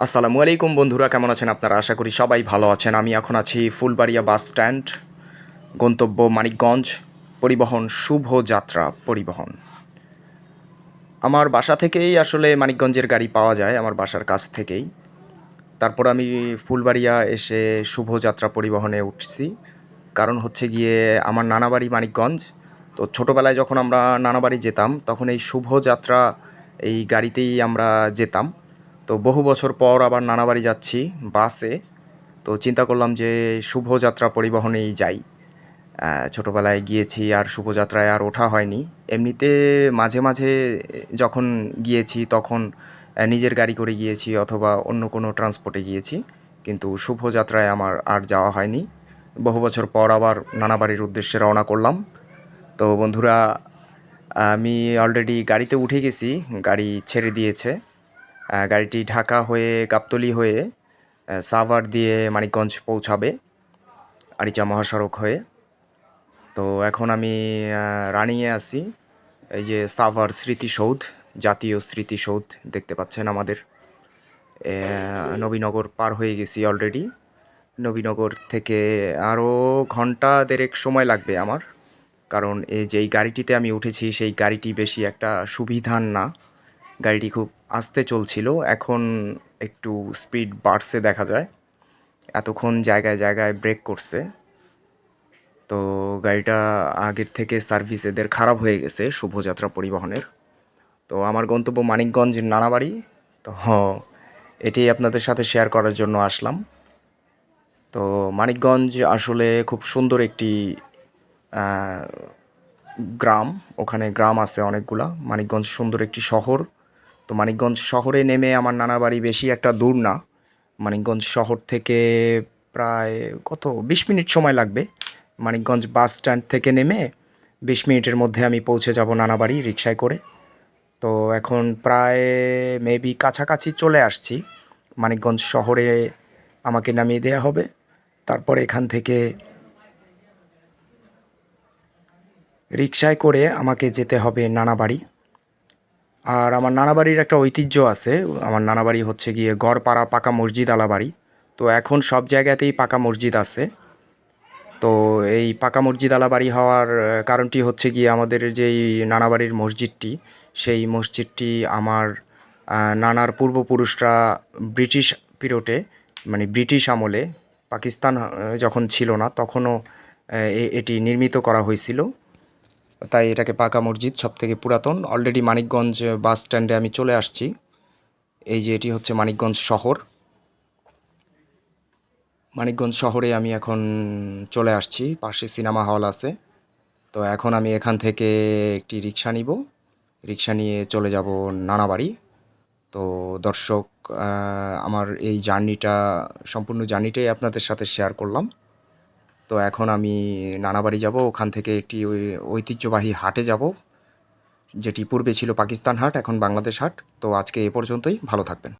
আসসালামু আলাইকুম বন্ধুরা, কেমন আছেন আপনারা? আশা করি সবাই ভালো আছেন। আমি এখন আছি ফুলবাড়িয়া বাস স্ট্যান্ড, গন্তব্য মানিকগঞ্জ। পরিবহন শুভযাত্রা পরিবহন। আমার বাসা থেকেই আসলে মানিকগঞ্জের গাড়ি পাওয়া যায়, আমার বাসার কাছ থেকেই। তারপর আমি ফুলবাড়িয়া এসে শুভযাত্রা পরিবহনে উঠছি। কারণ হচ্ছে গিয়ে আমার নানাবাড়ি মানিকগঞ্জ। তো ছোটোবেলায় যখন আমরা নানাবাড়ি যেতাম তখন এই শুভযাত্রা এই গাড়িতেই আমরা যেতাম। তো বহু বছর পর আবার নানাবাড়ি যাচ্ছি বাসে। তো চিন্তা করলাম যে শুভযাত্রা পরিবহনেই যাই। ছোটোবেলায় গিয়েছি, আর শুভযাত্রায় আর ওঠা হয়নি। এমনিতে মাঝে মাঝে যখন গিয়েছি তখন নিজের গাড়ি করে গিয়েছি অথবা অন্য কোনো ট্রান্সপোর্টে গিয়েছি, কিন্তু শুভযাত্রায় আমার আর যাওয়া হয়নি। বহু বছর পর আবার নানাবাড়ির উদ্দেশ্যে রওনা করলাম। তো বন্ধুরা, আমি অলরেডি গাড়িতে উঠে গেছি, গাড়ি ছেড়ে দিয়েছে। গাড়িটি ঢাকা হয়ে গাবতলী হয়ে সাভার দিয়ে মানিকগঞ্জ পৌঁছাবে আরিচা মহাসড়ক হয়ে। তো এখন আমি রানিংয়ে আছি। এই যে সাভার স্মৃতিসৌধ, জাতীয় স্মৃতিসৌধ দেখতে পাচ্ছেন আমাদের। নবীনগর পার হয়ে গেছি অলরেডি। নবীনগর থেকে আরও ঘন্টা দেড়েক সময় লাগবে আমার, কারণ এই যেই গাড়িটিতে আমি উঠেছি সেই গাড়িটি বেশি একটা সুবিধার না। গাড়িটি খুব আস্তে চলছিল, এখন একটু স্পিড বাড়ছে দেখা যায়। এতক্ষণ জায়গায় জায়গায় ব্রেক করছে। তো গাড়িটা আগের থেকে সার্ভিস এদের খারাপ হয়ে গেছে শুভযাত্রা পরিবহনের। তো আমার গন্তব্য মানিকগঞ্জ নানাবাড়ি। তো এটি আপনাদের সাথে শেয়ার করার জন্য আসলাম। তো মানিকগঞ্জ আসলে খুব সুন্দর একটি গ্রাম। ওখানে গ্রাম আছে অনেকগুলা। মানিকগঞ্জ সুন্দর একটি শহর। তো মানিকগঞ্জ শহরে নেমে আমার নানাবাড়ি বেশি একটা দূর না। মানিকগঞ্জ শহর থেকে প্রায় 20 মিনিট সময় লাগবে। মানিকগঞ্জ বাস স্ট্যান্ড থেকে নেমে 20 মিনিটের মধ্যে আমি পৌঁছে যাব নানাবাড়ি রিকশায় করে। তো এখন প্রায় মেবি কাছাকাছি চলে আসছি। মানিকগঞ্জ শহরে আমাকে নামিয়ে দেওয়া হবে, তারপর এখান থেকে রিকশায় করে আমাকে যেতে হবে নানাবাড়ি। আর আমার নানাবাড়ির একটা ঐতিহ্য আছে। আমার নানাবাড়ি হচ্ছে গিয়ে গড়পাড়া পাকা মসজিদ আলাবাড়ি। তো এখন সব জায়গাতেই পাকা মসজিদ আছে। তো এই পাকা মসজিদ আলাবাড়ি হওয়ার কারণটি হচ্ছে গিয়ে আমাদের যেই নানাবাড়ির মসজিদটি, সেই মসজিদটি আমার নানার পূর্বপুরুষরা ব্রিটিশ পিরিয়ডে, মানে ব্রিটিশ আমলে, পাকিস্তান যখন ছিল না তখনও এটি নির্মিত করা হয়েছিল। তাই এটাকে পাকা মসজিদ, সবথেকে পুরাতন। অলরেডি মানিকগঞ্জ বাস স্ট্যান্ডে আমি চলে আসছি। এই যে এটি হচ্ছে মানিকগঞ্জ শহর। মানিকগঞ্জ শহরে আমি এখন চলে আসছি, পাশে সিনেমা হল আছে। তো এখন আমি এখান থেকে একটি রিক্সা নিব, রিক্সা নিয়ে চলে যাব নানাবাড়ি। তো দর্শক, আমার এই জার্নিটা, সম্পূর্ণ জার্নিটাই আপনাদের সাথে শেয়ার করলাম। তো এখন আমি নানাবাড়ি যাব, ওখান থেকে একটি ঐতিহ্যবাহী হাটে যাব, যেটি পূর্বে ছিল পাকিস্তান হাট, এখন বাংলাদেশ হাট। তো আজকে এ পর্যন্তই, ভালো থাকবেন।